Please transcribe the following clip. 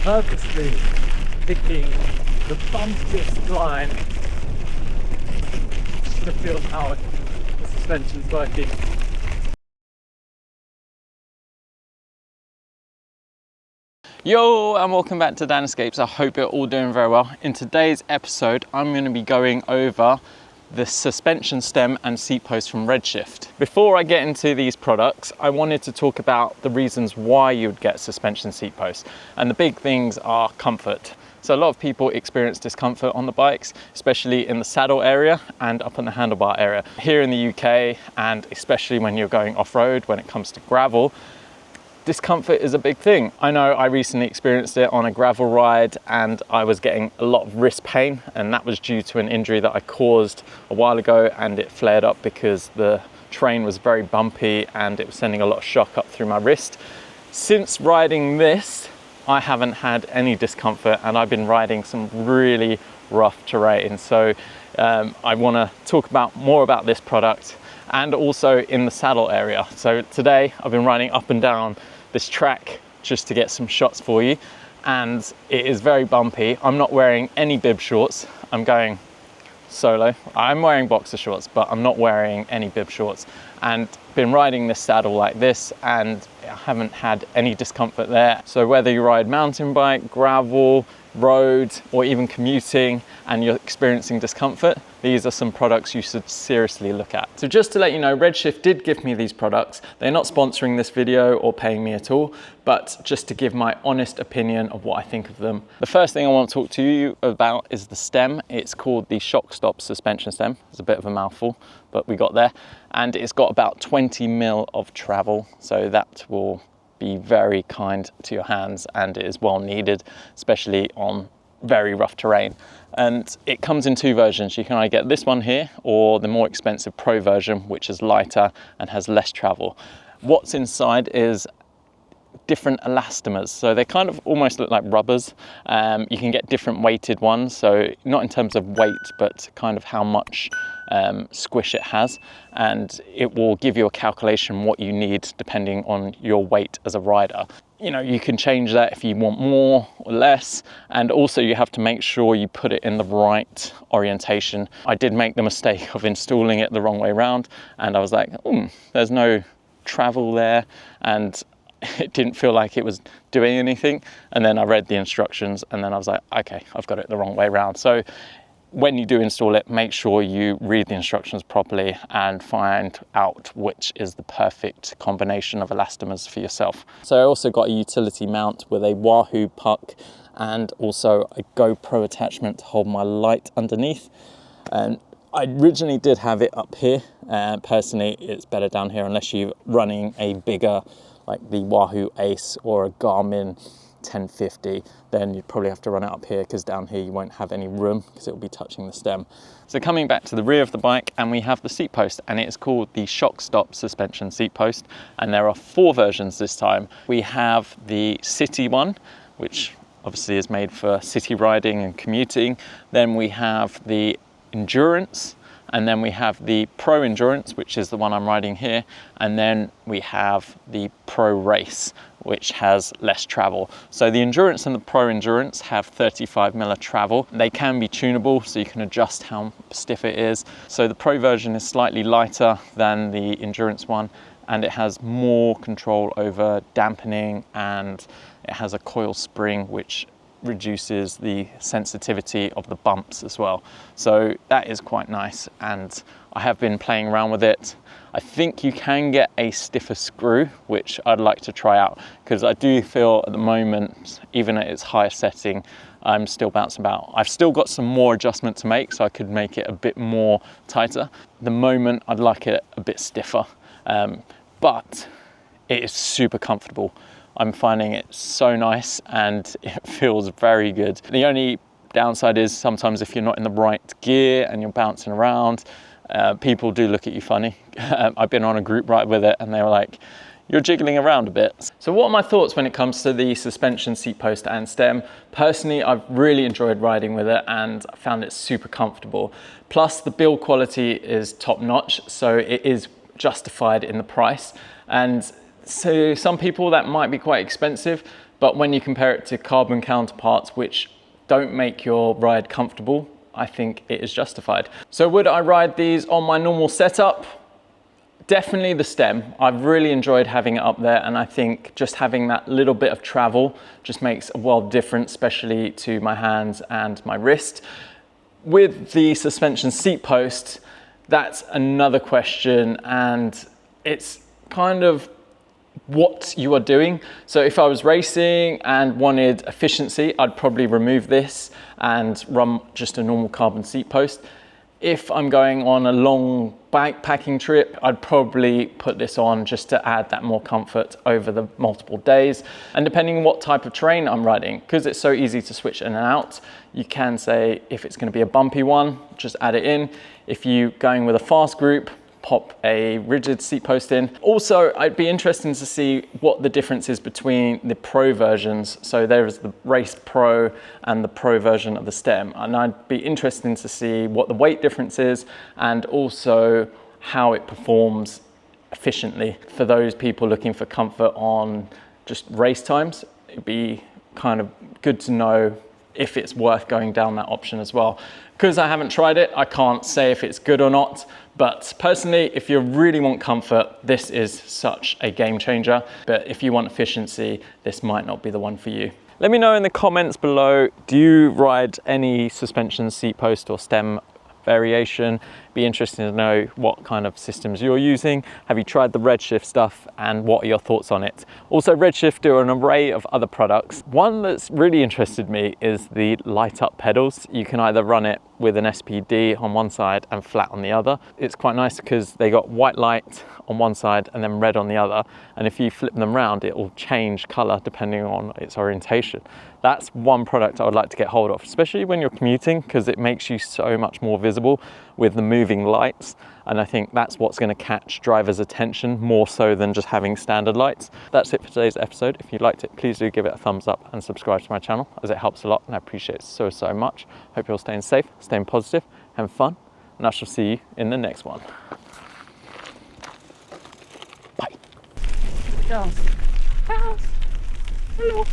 purposely picking the bumpiest line to feel how the suspension's working. Yo, and welcome back to Dan Escapes. I hope you're all doing very well. In today's episode, I'm going to be going over the suspension stem and seat post from Redshift. Before I get into these products, I wanted to talk about the reasons why you would get suspension seat posts. And the big things are comfort. So a lot of people experience discomfort on the bikes, especially in the saddle area and up on the handlebar area. Here in the UK, and especially when you're going off-road, when it comes to gravel, discomfort is a big thing. I know I recently experienced it on a gravel ride and I was getting a lot of wrist pain, and that was due to an injury that I caused a while ago, and it flared up because the terrain was very bumpy and it was sending a lot of shock up through my wrist. Since riding this, I haven't had any discomfort, and I've been riding some really rough terrain. So I want to talk more about this product, and also in the saddle area. So today I've been riding up and down this track just to get some shots for you, and it is very bumpy. I'm not wearing any bib shorts. I'm going solo. I'm wearing boxer shorts, but I'm not wearing any bib shorts, and been riding this saddle like this, and I haven't had any discomfort there. So whether you ride mountain bike, gravel, road, or even commuting, and you're experiencing discomfort, these are some products you should seriously look at. So just to let you know, Redshift did give me these products. They're not sponsoring this video or paying me at all, but just to give my honest opinion of what I think of them. The first thing I want to talk to you about is the stem. It's called the ShockStop Suspension Stem. It's a bit of a mouthful, but we got there. And it's got about 20 mil of travel, so that will be very kind to your hands, and it is well needed, especially on very rough terrain. And it comes in two versions. You can either get this one here or the more expensive Pro version, which is lighter and has less travel. What's inside is different elastomers, so they kind of almost look like rubbers. You can get different weighted ones, so not in terms of weight, but kind of how much squish it has, and it will give you a calculation what you need depending on your weight as a rider. You know, you can change that if you want more or less, and also you have to make sure you put it in the right orientation. I did make the mistake of installing it the wrong way around, and I was like, there's no travel there, and it didn't feel like it was doing anything. And then I read the instructions, and then I was like, okay, I've got it the wrong way around. So when you do install it, make sure you read the instructions properly and find out which is the perfect combination of elastomers for yourself. So I also got a utility mount with a Wahoo puck and also a GoPro attachment to hold my light underneath. And I originally did have it up here. Personally, it's better down here unless you're running a bigger, like the Wahoo Ace or a Garmin 1050, then you'd probably have to run it up here, because down here you won't have any room because it will be touching the stem. So coming back to the rear of the bike, and we have the seat post, and it's called the ShockStop Suspension Seat Post, and there are 4 versions this time. We have the city one, which obviously is made for city riding and commuting. Then we have the endurance, and then we have the Pro Endurance, which is the one I'm riding here, and then we have the Pro Race, which has less travel. So the Endurance and the Pro Endurance have 35 mil of travel. They can be tunable, so you can adjust how stiff it is. So the Pro version is slightly lighter than the Endurance one, and it has more control over dampening, and it has a coil spring which reduces the sensitivity of the bumps as well. So that is quite nice, and I have been playing around with it. I think you can get a stiffer screw, which I'd like to try out, because I do feel at the moment, even at its highest setting, I'm still bouncing about. I've still got some more adjustment to make, so I could make it a bit more tighter. At the moment, I'd like it a bit stiffer, but it is super comfortable. I'm finding it so nice, and it feels very good. The only downside is sometimes if you're not in the right gear and you're bouncing around, people do look at you funny. I've been on a group ride with it, and they were like, you're jiggling around a bit. So what are my thoughts when it comes to the suspension seat post and stem? Personally, I've really enjoyed riding with it, and I found it super comfortable. Plus the build quality is top notch, so it is justified in the price. And so some people, that might be quite expensive, But when you compare it to carbon counterparts, which don't make your ride comfortable, I think it is justified. So would I ride these on my normal setup? Definitely the stem. I've really enjoyed having it up there, and I think just having that little bit of travel just makes a world of difference, especially to my hands and my wrist. With the suspension seat post, that's another question, and it's kind of what you are doing. So if I was racing and wanted efficiency, I'd probably remove this and run just a normal carbon seat post. If I'm going on a long bikepacking trip, I'd probably put this on just to add that more comfort over the multiple days. And depending on what type of terrain I'm riding, because it's so easy to switch in and out, you can say if it's going to be a bumpy one, just add it in. If you're going with a fast group, pop a rigid seat post in. Also, I'd be interested to see what the difference is between the Pro versions. So there is the Race Pro and the Pro version of the stem. And I'd be interested to see what the weight difference is and also how it performs efficiently. For those people looking for comfort on just race times, it'd be kind of good to know if it's worth going down that option as well. Because I haven't tried it, I can't say if it's good or not. But personally, if you really want comfort, this is such a game changer. But if you want efficiency, this might not be the one for you. Let me know in the comments below, do you ride any suspension seat post or stem variation? Be interested to know what kind of systems you're using. Have you tried the Redshift stuff and what are your thoughts on it? Also, Redshift do an array of other products. One that's really interested me is the light up pedals. You can either run it with an SPD on one side and flat on the other. It's quite nice because they got white light on one side and then red on the other. And if you flip them around, it will change color depending on its orientation. That's one product I would like to get hold of, especially when you're commuting, because it makes you so much more visible with the moving lights. And I think that's what's going to catch drivers' attention more so than just having standard lights. That's it for today's episode. If you liked it, please do give it a thumbs up and subscribe to my channel, as it helps a lot and I appreciate it so, so much. Hope you're all staying safe, staying positive, having fun, and I shall see you in the next one. Bye. House. Hello.